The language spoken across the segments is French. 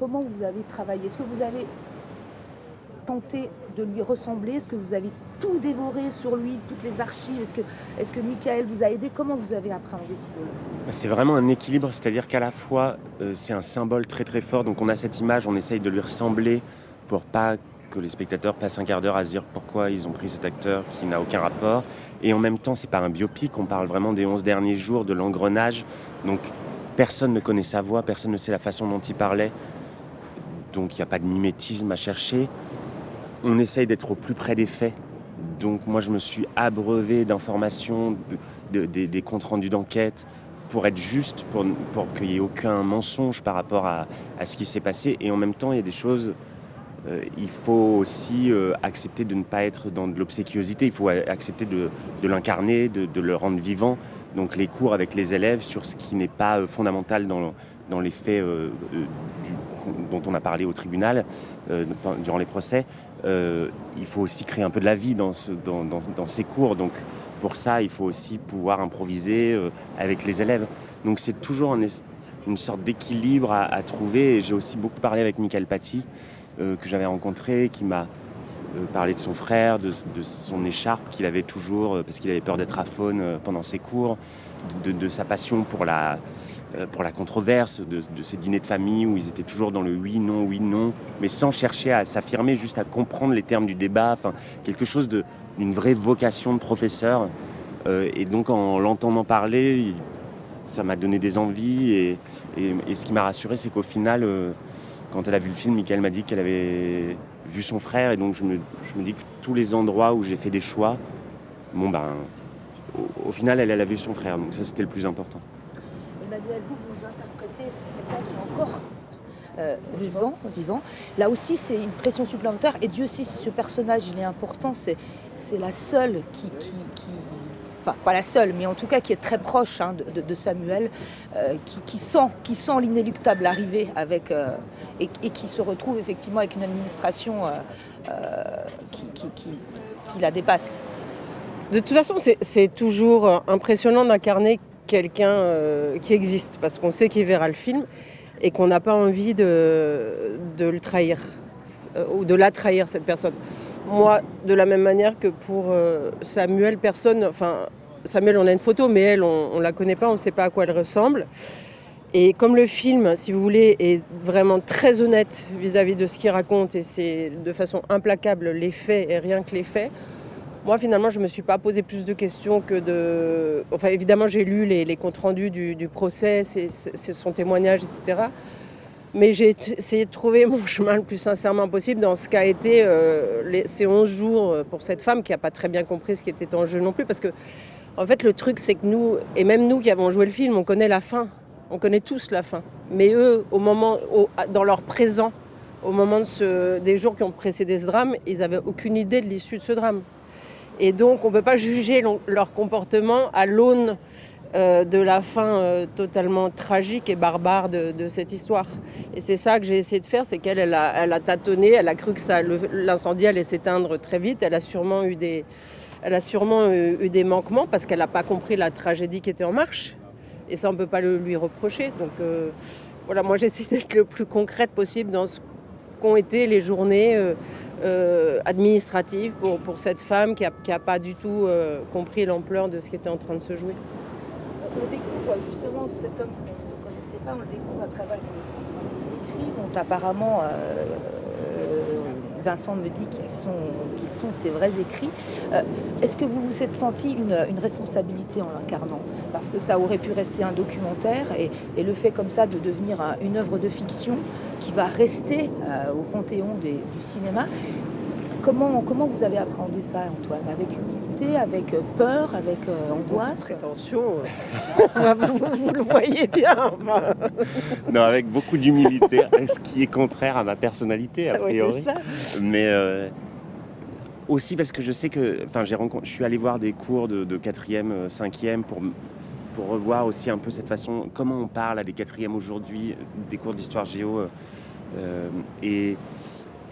comment vous avez travaillé? Est-ce que vous avez tenté de lui ressembler? Est-ce que vous avez tout dévoré sur lui, toutes les archives? Est-ce que Michael vous a aidé? Comment vous avez appréhendé ce rôle? C'est vraiment un équilibre, c'est-à-dire qu'à la fois, c'est un symbole très très fort, donc on a cette image, on essaye de lui ressembler pour pas que les spectateurs passent un quart d'heure à se dire pourquoi ils ont pris cet acteur qui n'a aucun rapport. Et en même temps, c'est pas un biopic, on parle vraiment des 11 derniers jours, de l'engrenage. Donc personne ne connaît sa voix, personne ne sait la façon dont il parlait. Donc il n'y a pas de mimétisme à chercher. On essaye d'être au plus près des faits. Donc moi, je me suis abreuvé d'informations, des comptes rendus d'enquête, pour être juste, pour qu'il n'y ait aucun mensonge par rapport à ce qui s'est passé. Et en même temps, il y a des choses, il faut aussi accepter de ne pas être dans de l'obséquiosité. Il faut accepter de l'incarner, de le rendre vivant. Donc les cours avec les élèves sur ce qui n'est pas fondamental dans les faits dont on a parlé au tribunal, durant les procès. Il faut aussi créer un peu de la vie dans ces cours. Donc pour ça, il faut aussi pouvoir improviser avec les élèves. Donc c'est toujours une sorte d'équilibre à trouver. Et j'ai aussi beaucoup parlé avec Michael Paty, que j'avais rencontré, qui m'a parlé de son frère, de son écharpe qu'il avait toujours, parce qu'il avait peur d'être aphone pendant ses cours, de sa passion pour la controverse, de ces dîners de famille où ils étaient toujours dans le oui, non, mais sans chercher à s'affirmer, juste à comprendre les termes du débat, enfin, quelque chose d'une vraie vocation de professeur. Et donc en l'entendant parler, ça m'a donné des envies, et ce qui m'a rassuré, c'est qu'au final, quand elle a vu le film, Michael m'a dit qu'elle avait vu son frère, et donc je me dis que tous les endroits où j'ai fait des choix, au final, elle a vu son frère, donc ça c'était le plus important. Emmanuel, vous interprétez quelqu'un qui est encore vivant. Là aussi, c'est une pression supplémentaire. Et Dieu sait si ce personnage, il est important. C'est la seule qui... Enfin, pas la seule, mais en tout cas qui est très proche de Samuel, qui sent l'inéluctable arriver avec, et qui se retrouve effectivement avec une administration qui la dépasse. De toute façon, c'est toujours impressionnant d'incarner quelqu'un qui existe, parce qu'on sait qu'il verra le film et qu'on n'a pas envie de le trahir ou de la trahir, cette personne. Moi, de la même manière que pour Samuel, Samuel, on a une photo, mais elle, on la connaît pas, on ne sait pas à quoi elle ressemble. Et comme le film, si vous voulez, est vraiment très honnête vis-à-vis de ce qu'il raconte, et c'est de façon implacable les faits et rien que les faits, moi, finalement, je ne me suis pas posé plus de questions que de... Enfin, évidemment, j'ai lu les comptes rendus du procès, son témoignage, etc. Mais j'ai essayé de trouver mon chemin le plus sincèrement possible dans ce qu'a été ces 11 jours pour cette femme qui n'a pas très bien compris ce qui était en jeu non plus. Parce que, en fait, le truc, c'est que nous, et même nous qui avons joué le film, on connaît la fin. On connaît tous la fin. Mais eux, dans leur présent, au moment des jours qui ont précédé ce drame, ils n'avaient aucune idée de l'issue de ce drame. Et donc, on ne peut pas juger leur comportement à l'aune de la fin totalement tragique et barbare de cette histoire. Et c'est ça que j'ai essayé de faire, c'est qu'elle elle a tâtonné, elle a cru que l'incendie allait s'éteindre très vite. Elle a sûrement eu des manquements parce qu'elle n'a pas compris la tragédie qui était en marche. Et ça, on ne peut pas le lui reprocher. Donc voilà, moi j'essaie d'être le plus concrète possible dans ce qu'ont été les journées administratives pour cette femme qui a pas du tout compris l'ampleur de ce qui était en train de se jouer. On découvre justement cet homme qu'on ne connaissait pas, on le découvre à travers des écrits dont apparemment Vincent me dit qu'ils sont ses vrais écrits. Est-ce que vous vous êtes senti une responsabilité en l'incarnant? Parce que ça aurait pu rester un documentaire et le fait comme ça de devenir une œuvre de fiction qui va rester au panthéon du cinéma. Comment vous avez appréhendé ça, Antoine? Avec humilité, avec peur, avec angoisse? Prétention, vous le voyez bien. Enfin. Non, avec beaucoup d'humilité, ce qui est contraire à ma personnalité, a priori. Ouais, c'est ça. Mais aussi parce que je sais que... je suis allé voir des cours de 4e, 5e pour revoir aussi un peu cette façon, comment on parle à des 4e aujourd'hui, des cours d'histoire géo. Et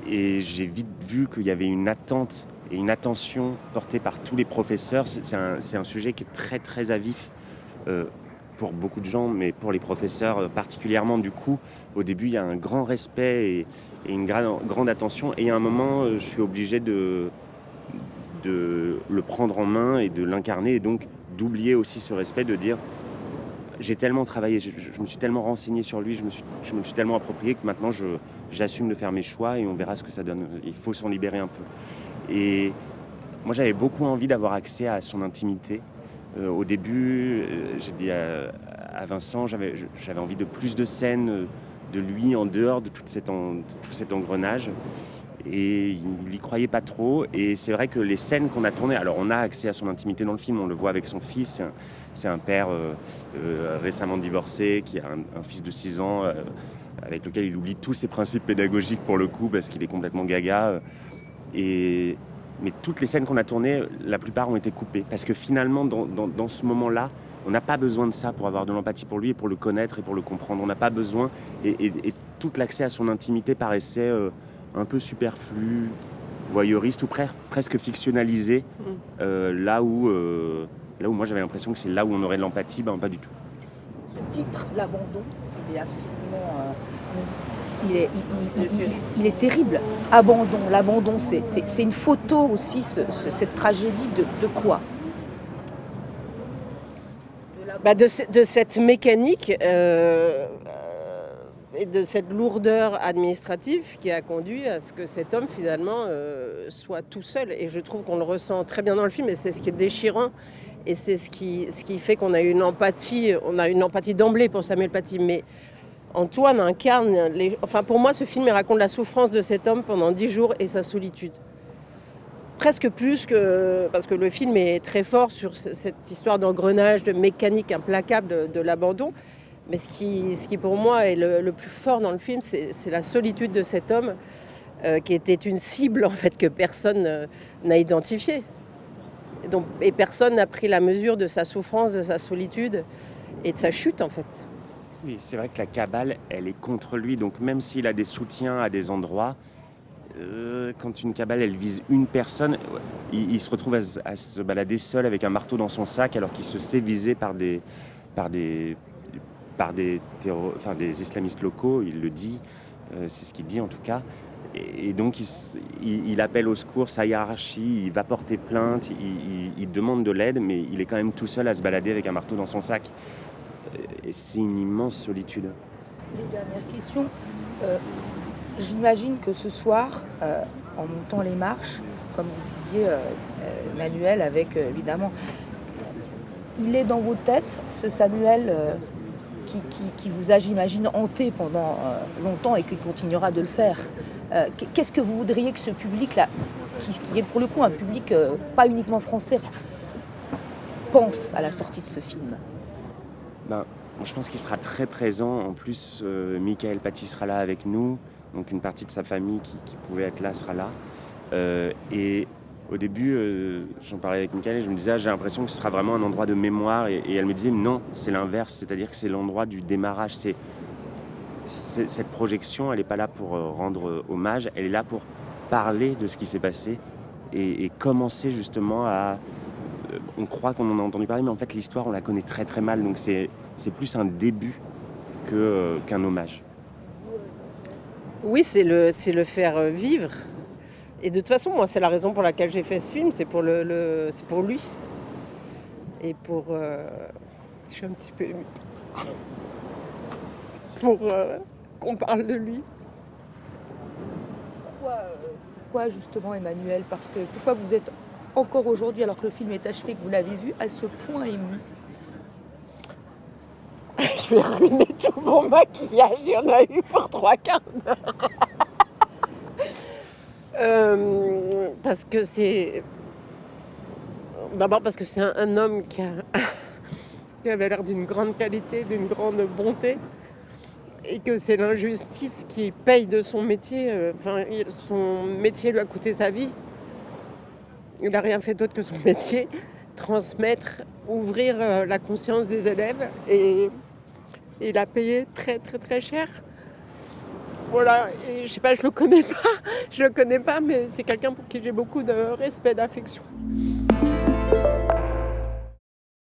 j'ai vite vu qu'il y avait une attente et une attention portée par tous les professeurs. C'est un sujet qui est très très à vif pour beaucoup de gens, mais pour les professeurs particulièrement. Du coup, au début, il y a un grand respect et une grande attention. Et à un moment, je suis obligé de le prendre en main et de l'incarner, et donc d'oublier aussi ce respect, de dire j'ai tellement travaillé, je me suis tellement renseigné sur lui, je me suis tellement approprié que maintenant j'assume de faire mes choix et on verra ce que ça donne. Il faut s'en libérer un peu. Et moi, j'avais beaucoup envie d'avoir accès à son intimité. Au début, j'ai dit à Vincent, j'avais envie de plus de scènes de lui en dehors de tout cet engrenage. Et il n'y croyait pas trop. Et c'est vrai que les scènes qu'on a tournées, alors on a accès à son intimité dans le film, on le voit avec son fils. C'est un père récemment divorcé qui a un fils de 6 ans avec lequel il oublie tous ses principes pédagogiques pour le coup parce qu'il est complètement gaga. Mais toutes les scènes qu'on a tournées, la plupart ont été coupées. Parce que finalement, dans ce moment-là, on n'a pas besoin de ça pour avoir de l'empathie pour lui et pour le connaître et pour le comprendre. On n'a pas besoin. Et tout l'accès à son intimité paraissait un peu superflu, voyeuriste ou presque fictionnalisé. Là où moi j'avais l'impression que c'est là où on aurait de l'empathie, pas du tout. Ce titre, l'abandon, il est absolument... Il est terrible. L'abandon, c'est une photo aussi, cette tragédie de quoi ? De cette mécanique et de cette lourdeur administrative qui a conduit à ce que cet homme finalement soit tout seul. Et je trouve qu'on le ressent très bien dans le film, et c'est ce qui est déchirant. Et c'est ce qui fait qu'on a une empathie d'emblée pour Samuel Paty. Mais Antoine incarne... pour moi, ce film raconte la souffrance de cet homme pendant 10 jours et sa solitude. Presque plus que... Parce que le film est très fort sur cette histoire d'engrenage, de mécanique implacable de l'abandon. Mais ce qui pour moi est le plus fort dans le film, c'est la solitude de cet homme qui était une cible en fait que personne n'a identifiée. Et personne n'a pris la mesure de sa souffrance, de sa solitude et de sa chute en fait. Oui, c'est vrai que la cabale, elle est contre lui. Donc même s'il a des soutiens à des endroits, quand une cabale, elle vise une personne, il se retrouve à se balader seul avec un marteau dans son sac alors qu'il se sait visé par des islamistes locaux, il le dit, c'est ce qu'il dit en tout cas. Et donc il appelle au secours sa hiérarchie, il va porter plainte, il demande de l'aide, mais il est quand même tout seul à se balader avec un marteau dans son sac. Et c'est une immense solitude. Une dernière question. J'imagine que ce soir, en montant les marches, comme vous disiez, Manuel, avec évidemment... Il est dans vos têtes, ce Samuel qui vous a, j'imagine, hanté pendant longtemps et qui continuera de le faire. Qu'est-ce que vous voudriez que ce public-là, qui est pour le coup un public pas uniquement français, pense à la sortie de ce film ? Je pense qu'il sera très présent. En plus, Michael Paty sera là avec nous. Donc une partie de sa famille qui pouvait être là sera là. Et au début, j'en parlais avec Michael et je me disais, j'ai l'impression que ce sera vraiment un endroit de mémoire. Et elle me disait, non, c'est l'inverse. C'est-à-dire que c'est l'endroit du démarrage. Cette projection, elle n'est pas là pour rendre hommage. Elle est là pour parler de ce qui s'est passé et commencer justement à... on croit qu'on en a entendu parler, mais en fait, l'histoire, on la connaît très très mal. Donc c'est plus un début qu'un hommage. Oui, c'est le faire vivre. Et de toute façon, moi, c'est la raison pour laquelle j'ai fait ce film, c'est pour c'est pour lui. Et pour... Je suis un petit peu émue. Pour qu'on parle de lui. Pourquoi justement, Emmanuel ? Pourquoi vous êtes encore aujourd'hui, alors que le film est achevé, que vous l'avez vu, à ce point ému ? Je vais ruiner tout mon maquillage, il y en a eu pour 3 quarts d'heure. Parce que c'est... D'abord parce que c'est un homme qui avait l'air d'une grande qualité, d'une grande bonté. Et que c'est l'injustice qui paye de son métier. Son métier lui a coûté sa vie. Il n'a rien fait d'autre que son métier. Transmettre, ouvrir la conscience des élèves. Et il a payé très très très cher. Voilà, et je sais pas, je le connais pas, mais c'est quelqu'un pour qui j'ai beaucoup de respect, d'affection.